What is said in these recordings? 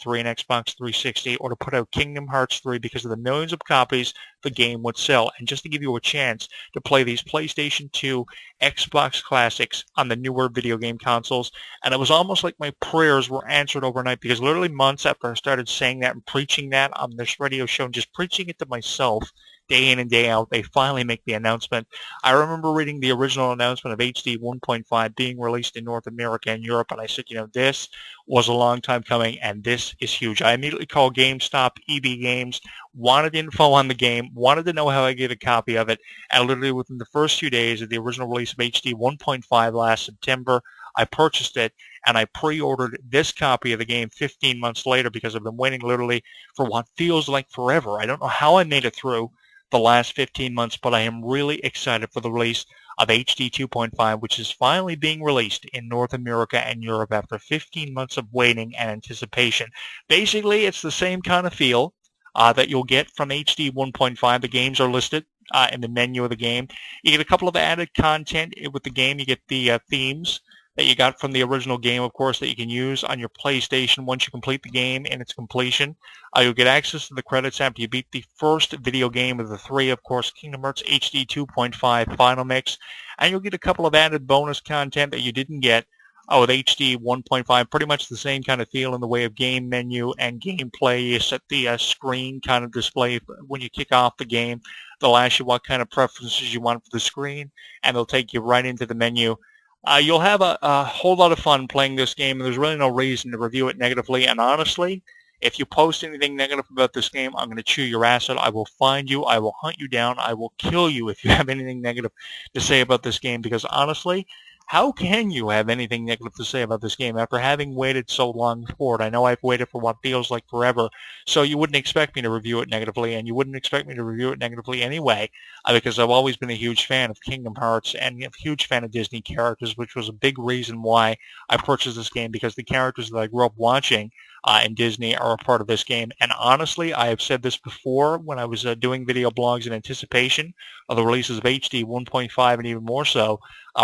3 and Xbox 360, or to put out Kingdom Hearts 3 because of the millions of copies the game would sell. And just to give you a chance to play these PlayStation 2, Xbox classics on the newer video game consoles. And it was almost like my prayers were answered overnight, because literally months after I started saying that and preaching that on this radio show and just preaching it to myself day in and day out, they finally make the announcement. I remember reading the original announcement of HD 1.5 being released in North America and Europe, and I said, this was a long time coming, and this is huge. I immediately called GameStop, EB Games, wanted info on the game, wanted to know how I get a copy of it, and literally within the first few days of the original release of HD 1.5 last September, I purchased it, and I pre-ordered this copy of the game 15 months later, because I've been waiting literally for what feels like forever. I don't know how I made it through the last 15 months, but I am really excited for the release of HD 2.5, which is finally being released in North America and Europe after 15 months of waiting and anticipation. Basically, it's the same kind of feel that you'll get from HD 1.5. The games are listed in the menu of the game. You get a couple of added content with the game. You get the themes that you got from the original game, of course, that you can use on your PlayStation once you complete the game in its completion. You'll get access to the credits after you beat the first video game of the three, of course, Kingdom Hearts HD 2.5 Final Mix. And you'll get a couple of added bonus content that you didn't get with HD 1.5. Pretty much the same kind of feel in the way of game menu and gameplay. You set the screen kind of display when you kick off the game. They'll ask you what kind of preferences you want for the screen, and they'll take you right into the menu. You'll have a whole lot of fun playing this game, and there's really no reason to review it negatively. And honestly, if you post anything negative about this game, I'm going to chew your ass out. I will find you. I will hunt you down. I will kill you if you have anything negative to say about this game, because honestly, how can you have anything negative to say about this game after having waited so long for it? I know I've waited for what feels like forever, so you wouldn't expect me to review it negatively, and you wouldn't expect me to review it negatively anyway, because I've always been a huge fan of Kingdom Hearts and a huge fan of Disney characters, which was a big reason why I purchased this game, because the characters that I grew up watching in Disney are a part of this game. And honestly, I have said this before when I was doing video blogs in anticipation of the releases of HD 1.5 and even more so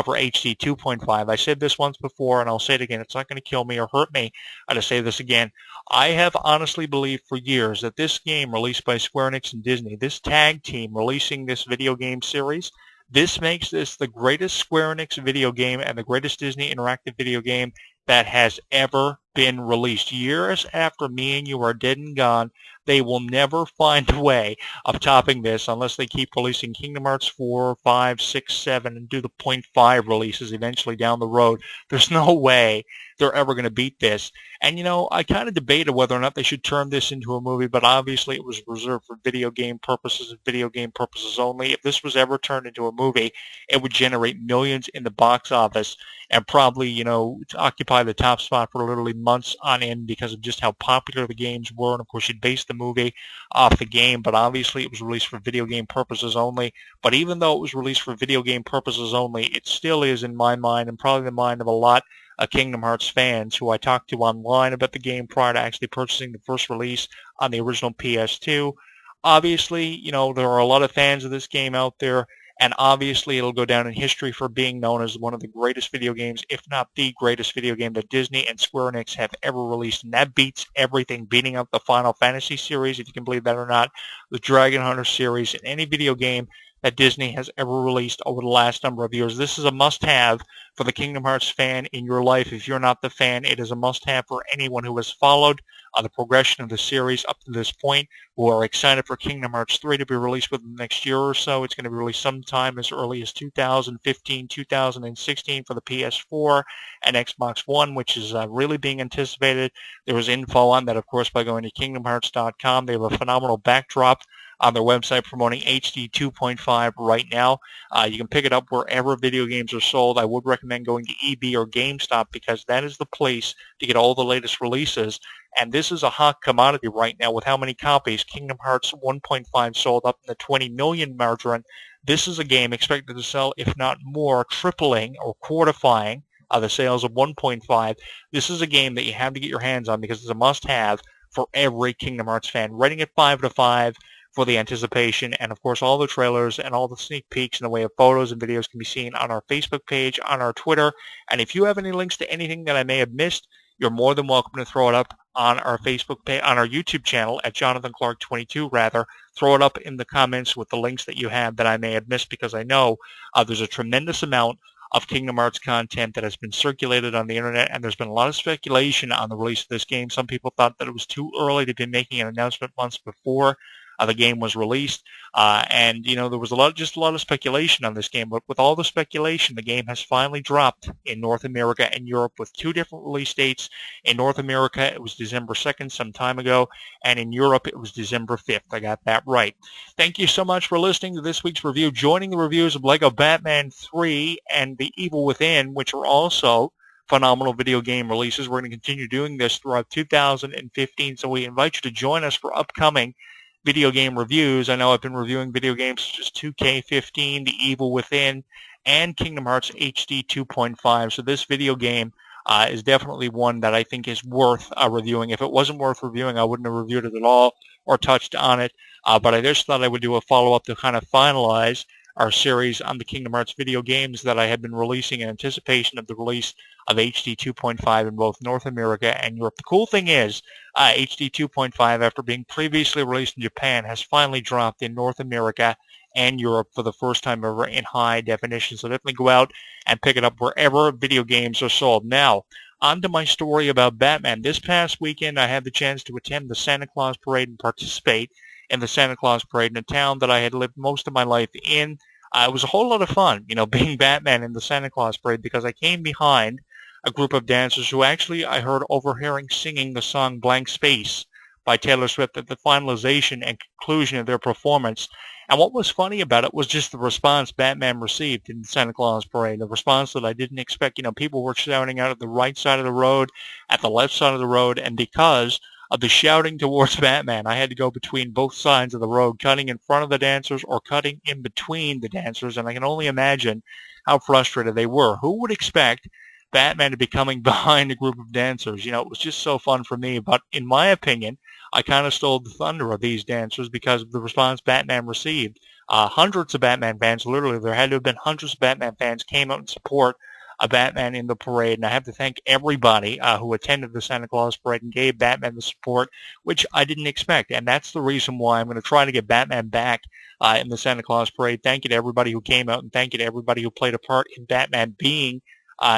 for HD 2.5. I said this once before, and I'll say it again. It's not going to kill me or hurt me to say this again. I have honestly believed for years that this game released by Square Enix and Disney, this tag team releasing this video game series, this makes this the greatest Square Enix video game and the greatest Disney interactive video game that has ever been released. Years after me and you are dead and gone, they will never find a way of topping this unless they keep releasing Kingdom Hearts 4, 5, 6, 7, and do the .5 releases eventually down the road. There's no way they're ever going to beat this. And, I kind of debated whether or not they should turn this into a movie, but obviously it was reserved for video game purposes and video game purposes only. If this was ever turned into a movie, it would generate millions in the box office and probably, occupy the top spot for literally months on end because of just how popular the games were. And, of course, you'd base the movie off the game, but obviously it was released for video game purposes only. But even though it was released for video game purposes only, it still is, in my mind, and probably the mind of a lot of Kingdom Hearts fans who I talked to online about the game prior to actually purchasing the first release on the original PS2. Obviously, there are a lot of fans of this game out there, and obviously it'll go down in history for being known as one of the greatest video games, if not the greatest video game that Disney and Square Enix have ever released. And that beats everything, beating out the Final Fantasy series, if you can believe that or not, the Dragon Hunter series, and any video game that Disney has ever released over the last number of years. This is a must-have for the Kingdom Hearts fan in your life. If you're not the fan, it is a must-have for anyone who has followed the progression of the series up to this point, who are excited for Kingdom Hearts 3 to be released within the next year or so. It's going to be released sometime as early as 2015, 2016 for the PS4 and Xbox One, which is really being anticipated. There was info on that, of course, by going to KingdomHearts.com. They have a phenomenal backdrop on their website promoting HD 2.5 right now. You can pick it up wherever video games are sold. I would recommend going to EB or GameStop because that is the place to get all the latest releases. And this is a hot commodity right now with how many copies Kingdom Hearts 1.5 sold, up in the 20 million margin. This is a game expected to sell, if not more, tripling or quartifying the sales of 1.5. This is a game that you have to get your hands on because it's a must-have for every Kingdom Hearts fan. Rating it 5 out of 5 for the anticipation, and of course all the trailers and all the sneak peeks in the way of photos and videos can be seen on our Facebook page, on our Twitter, and if you have any links to anything that I may have missed, you're more than welcome to throw it up on our Facebook page, on our YouTube channel at Jonathan Clarke 22 rather. Throw it up in the comments with the links that you have that I may have missed, because I know there's a tremendous amount of Kingdom Hearts content that has been circulated on the internet, and there's been a lot of speculation on the release of this game. Some people thought that it was too early to be making an announcement months before the game was released, and there was just a lot of speculation on this game. But with all the speculation, the game has finally dropped in North America and Europe with two different release dates. In North America, it was December 2nd, some time ago, and in Europe, it was December 5th. I got that right. Thank you so much for listening to this week's review, joining the reviews of Lego Batman 3 and The Evil Within, which are also phenomenal video game releases. We're going to continue doing this throughout 2015, so we invite you to join us for upcoming video game reviews. I know I've been reviewing video games such as 2K15, The Evil Within, and Kingdom Hearts HD 2.5. So this video game is definitely one that I think is worth reviewing. If it wasn't worth reviewing, I wouldn't have reviewed it at all or touched on it. But I just thought I would do a follow-up to kind of finalize our series on the Kingdom Hearts video games that I had been releasing in anticipation of the release of HD 2.5 in both North America and Europe. The cool thing is, HD 2.5, after being previously released in Japan, has finally dropped in North America and Europe for the first time ever in high definition. So definitely go out and pick it up wherever video games are sold. Now, on to my story about Batman. This past weekend, I had the chance to attend the Santa Claus Parade and participate in the Santa Claus Parade in a town that I had lived most of my life in. It was a whole lot of fun, being Batman in the Santa Claus Parade, because I came behind a group of dancers who actually I heard overhearing singing the song Blank Space by Taylor Swift at the finalization and conclusion of their performance. And what was funny about it was just the response Batman received in the Santa Claus Parade, a response that I didn't expect. People were shouting out at the right side of the road, at the left side of the road, and because of the shouting towards Batman, I had to go between both sides of the road, cutting in front of the dancers or cutting in between the dancers, and I can only imagine how frustrated they were. Who would expect Batman to be coming behind a group of dancers? It was just so fun for me, but in my opinion, I kind of stole the thunder of these dancers because of the response Batman received. Hundreds of Batman fans, literally, there had to have been hundreds of Batman fans came out in support of Batman in the parade, and I have to thank everybody who attended the Santa Claus Parade and gave Batman the support, which I didn't expect, and that's the reason why I'm going to try to get Batman back in the Santa Claus Parade. Thank you to everybody who came out, and thank you to everybody who played a part in Batman being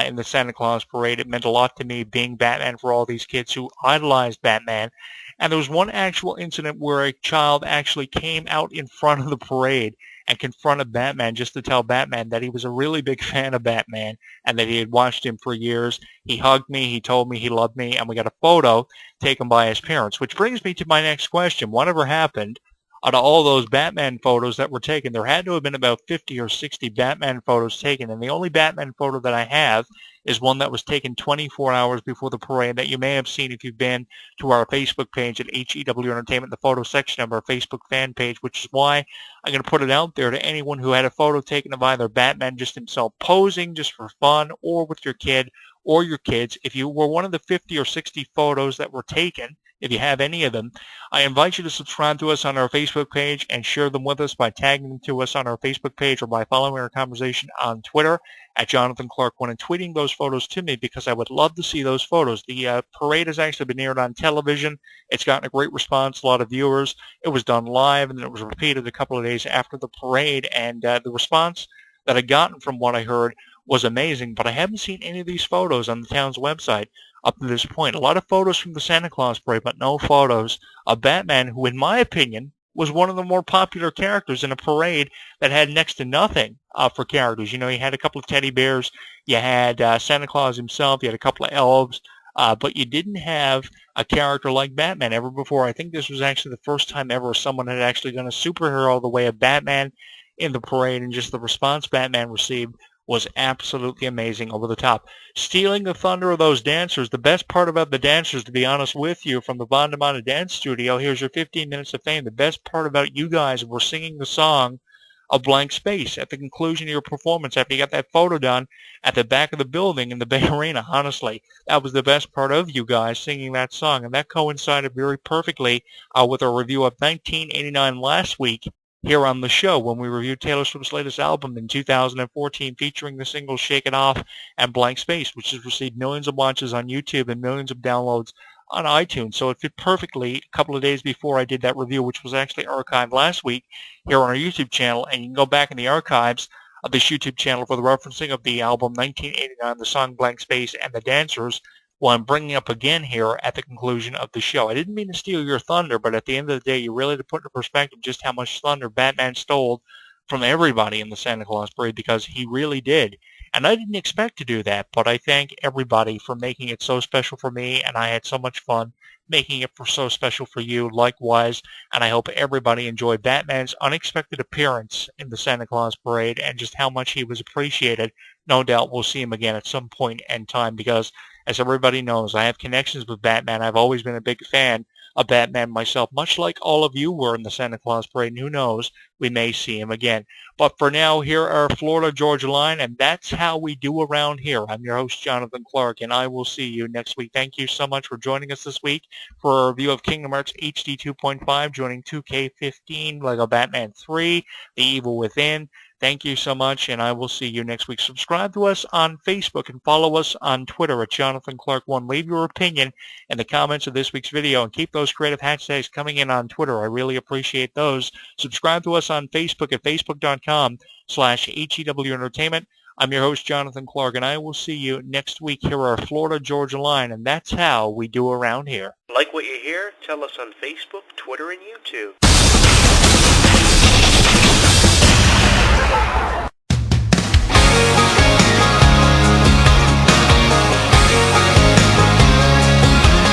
in the Santa Claus Parade. It meant a lot to me being Batman for all these kids who idolized Batman. And there was one actual incident where a child actually came out in front of the parade and confronted Batman just to tell Batman that he was a really big fan of Batman and that he had watched him for years. He hugged me, he told me he loved me, and we got a photo taken by his parents, which brings me to my next question. Whatever happened out of all those Batman photos that were taken? There had to have been about 50 or 60 Batman photos taken, and the only Batman photo that I have is one that was taken 24 hours before the parade that you may have seen if you've been to our Facebook page at HEW Entertainment, the photo section of our Facebook fan page, which is why I'm going to put it out there to anyone who had a photo taken of either Batman just himself posing just for fun or with your kid or your kids. If you were one of the 50 or 60 photos that were taken, if you have any of them, I invite you to subscribe to us on our Facebook page and share them with us by tagging them to us on our Facebook page or by following our conversation on Twitter at Jonathan Clarke 1 and tweeting those photos to me, because I would love to see those photos. The parade has actually been aired on television. It's gotten a great response, a lot of viewers. It was done live, and then it was repeated a couple of days after the parade, and the response that I gotten from what I heard was amazing, but I haven't seen any of these photos on the town's website up to this point. A lot of photos from the Santa Claus Parade, but no photos of Batman, who, in my opinion, was one of the more popular characters in a parade that had next to nothing for characters. You had a couple of teddy bears, you had Santa Claus himself, you had a couple of elves, but you didn't have a character like Batman ever before. I think this was actually the first time ever someone had actually done a superhero the way of Batman in the parade, and just the response Batman received was absolutely amazing, over the top. Stealing the thunder of those dancers, the best part about the dancers, to be honest with you, from the Vandamana Dance Studio, here's your 15 minutes of fame. The best part about you guys were singing the song of Blank Space at the conclusion of your performance after you got that photo done at the back of the building in the Bay Arena. Honestly, that was the best part of you guys singing that song, and that coincided very perfectly with our review of 1989 last week here on the show, when we reviewed Taylor Swift's latest album in 2014, featuring the singles Shake It Off and Blank Space, which has received millions of watches on YouTube and millions of downloads on iTunes. So it fit perfectly a couple of days before I did that review, which was actually archived last week here on our YouTube channel. And you can go back in the archives of this YouTube channel for the referencing of the album 1989, the song Blank Space, and the dancers, well, I'm bringing up again here at the conclusion of the show. I didn't mean to steal your thunder, but at the end of the day, you really had to put into perspective just how much thunder Batman stole from everybody in the Santa Claus Parade, because he really did. And I didn't expect to do that, but I thank everybody for making it so special for me, and I had so much fun making it so special for you likewise. And I hope everybody enjoyed Batman's unexpected appearance in the Santa Claus Parade and just how much he was appreciated. No doubt we'll see him again at some point in time because, as everybody knows, I have connections with Batman. I've always been a big fan of Batman myself, much like all of you were in the Santa Claus Parade. And who knows, we may see him again. But for now, here are Florida-Georgia Line, and that's how we do around here. I'm your host, Jonathan Clarke, and I will see you next week. Thank you so much for joining us this week for a review of Kingdom Hearts HD 2.5, joining 2K15, Lego Batman 3, The Evil Within. Thank you so much, and I will see you next week. Subscribe to us on Facebook and follow us on Twitter at JonathanClarke1. Leave your opinion in the comments of this week's video, and keep those creative hashtags coming in on Twitter. I really appreciate those. Subscribe to us on Facebook at facebook.com/HEW Entertainment. I'm your host, Jonathan Clarke, and I will see you next week. Here are Florida-Georgia Line, and that's how we do around here. Like what you hear? Tell us on Facebook, Twitter, and YouTube.